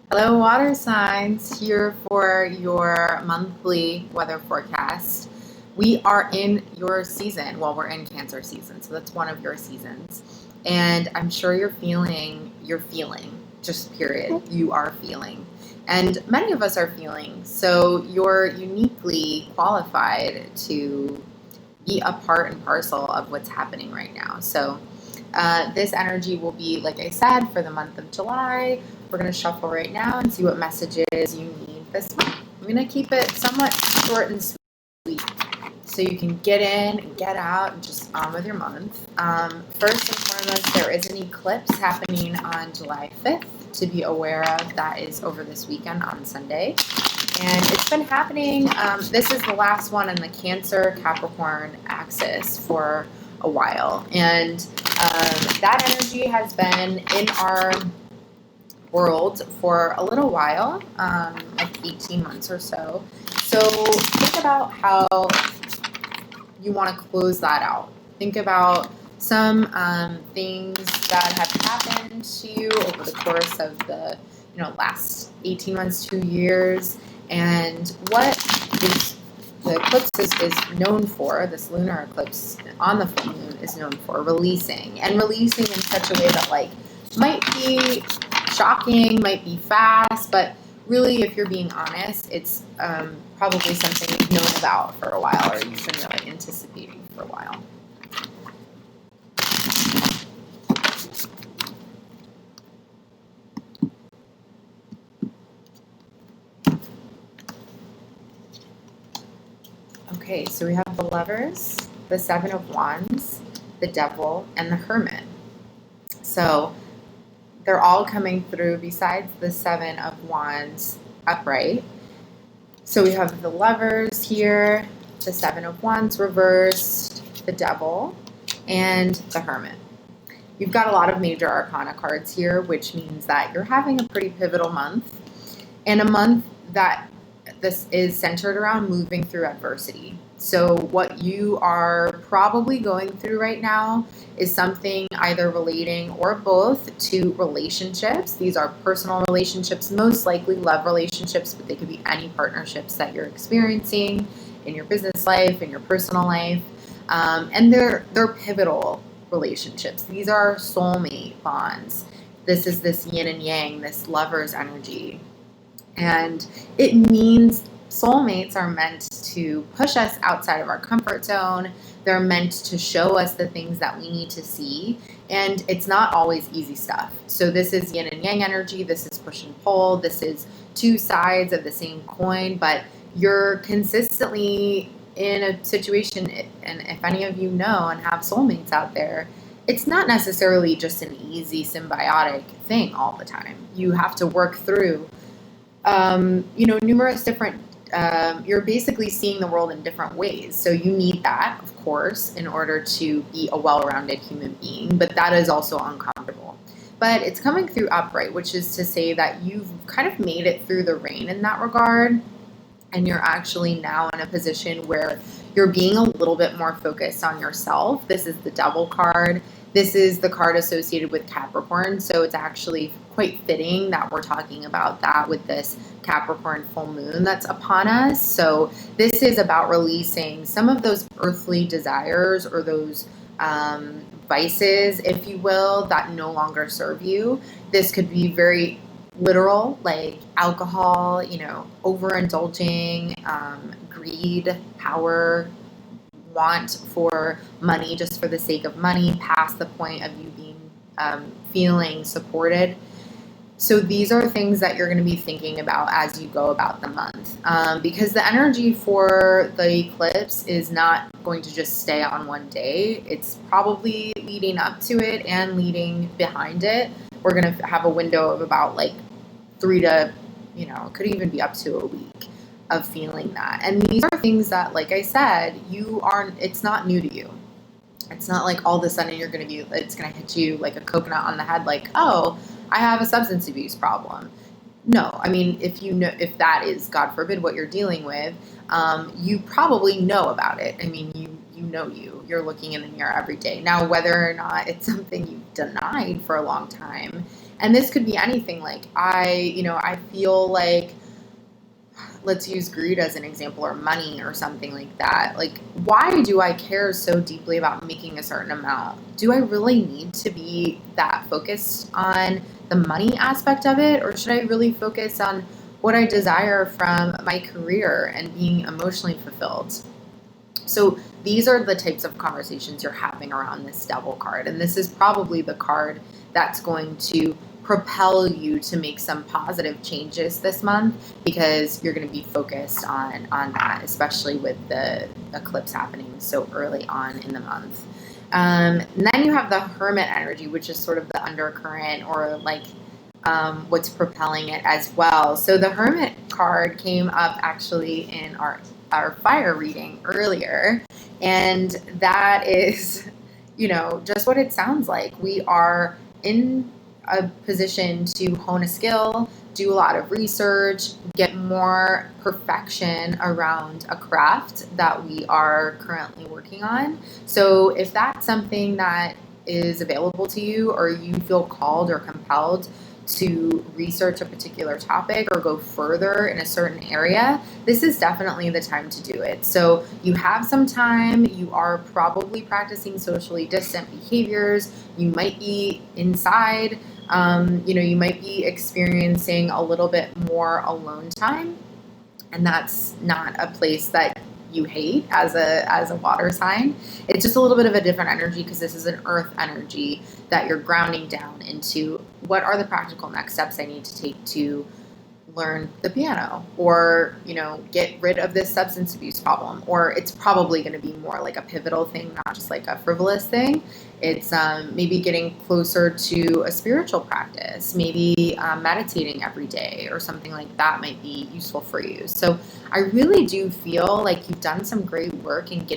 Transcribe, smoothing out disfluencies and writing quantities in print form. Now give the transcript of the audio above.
Hello, water signs, here for your monthly weather forecast. We are in your season. Well, we're in Cancer season, so that's one of your seasons. And I'm sure you're feeling, just period. You are feeling. And many of us are feeling. So you're uniquely qualified to be a part and parcel of what's happening right now. So this energy will be, like I said, for the month of July. We're going to shuffle right now and see what messages you need this month. I'm going to keep it somewhat short and sweet so you can get in and get out and just on with your month. First and foremost, there is an eclipse happening on July 5th to be aware of. That is over this weekend on Sunday. And it's been happening. This is the last one in the Cancer-Capricorn axis for a while. And that energy has been in our world for a little while, like 18 months or so. So think about how you want to close that out. Think about some things that have happened to you over the course of the last 18 months, 2 years, and what the eclipse is known for. This lunar eclipse on the full moon is known for releasing, and releasing in such a way that might be shocking, might be fast, but really, if you're being honest, it's probably something you've known about for a while, or you've been really anticipating for a while. Okay, so we have the Lovers, the Seven of Wands, the Devil, and the Hermit. So they're all coming through besides the Seven of Wands upright. So we have the Lovers here, the Seven of Wands reversed, the Devil, and the Hermit. You've got a lot of major arcana cards here, which means that you're having a pretty pivotal month, and a month that this is centered around moving through adversity. So what you are probably going through right now is something either relating or both to relationships. These are personal relationships, most likely love relationships, but they could be any partnerships that you're experiencing in your business life, in your personal life. And they're pivotal relationships. These are soulmate bonds. This is this yin and yang, this lover's energy. And it means soulmates are meant to push us outside of our comfort zone. They're meant to show us the things that we need to see. And it's not always easy stuff. So this is yin and yang energy. This is push and pull. This is two sides of the same coin. But you're consistently in a situation, and if any of you know and have soulmates out there, it's not necessarily just an easy symbiotic thing all the time. You have to work through numerous different, you're basically seeing the world in different ways. So you need that, of course, in order to be a well-rounded human being, but that is also uncomfortable. But it's coming through upright, which is to say that you've kind of made it through the rain in that regard, and you're actually now in a position where you're being a little bit more focused on yourself. This is the Devil card. This is the card associated with Capricorn, so it's actually quite fitting that we're talking about that with this Capricorn full moon that's upon us. So this is about releasing some of those earthly desires or those vices, if you will, that no longer serve you. This could be very literal, like alcohol, overindulging, greed, power, want for money just for the sake of money, past the point of you being feeling supported. So these are things that you're going to be thinking about as you go about the month, because the energy for the eclipse is not going to just stay on one day. It's probably leading up to it and leading behind it. We're going to have a window of about 3 to, it could even be up to a week of feeling that. And these are things that, like I said, it's not new to you. It's not like all of a sudden it's going to hit you like a coconut on the head, like, oh, I have a substance abuse problem. No, I mean, if that is, God forbid, what you're dealing with, you probably know about it. I mean, you're looking in the mirror every day. Now, whether or not it's something you've denied for a long time, And this could be anything. Like I feel like, let's use greed as an example, or money or something like that. Like, why do I care so deeply about making a certain amount? Do I really need to be that focused on the money aspect of it? Or should I really focus on what I desire from my career and being emotionally fulfilled? So these are the types of conversations you're having around this Devil card. And this is probably the card that's going to propel you to make some positive changes this month, because you're going to be focused on that, especially with the eclipse happening so early on in the month. And then you have the Hermit energy, which is sort of the undercurrent, or like what's propelling it as well. So the Hermit card came up actually in our fire reading earlier, and that is, just what it sounds like. We are in a position to hone a skill, do a lot of research, get more perfection around a craft that we are currently working on. So if that's something that is available to you, or you feel called or compelled to research a particular topic or go further in a certain area, this is definitely the time to do it. So you have some time, you are probably practicing socially distant behaviors, you might be inside, you might be experiencing a little bit more alone time, and that's not a place that you hate as a water sign. It's just a little bit of a different energy, because this is an earth energy that you're grounding down into. What are the practical next steps I need to take to learn the piano, or get rid of this substance abuse problem? Or it's probably going to be more like a pivotal thing, not just like a frivolous thing. It's maybe getting closer to a spiritual practice, maybe meditating every day or something like that might be useful for you. So I really do feel like you've done some great work in getting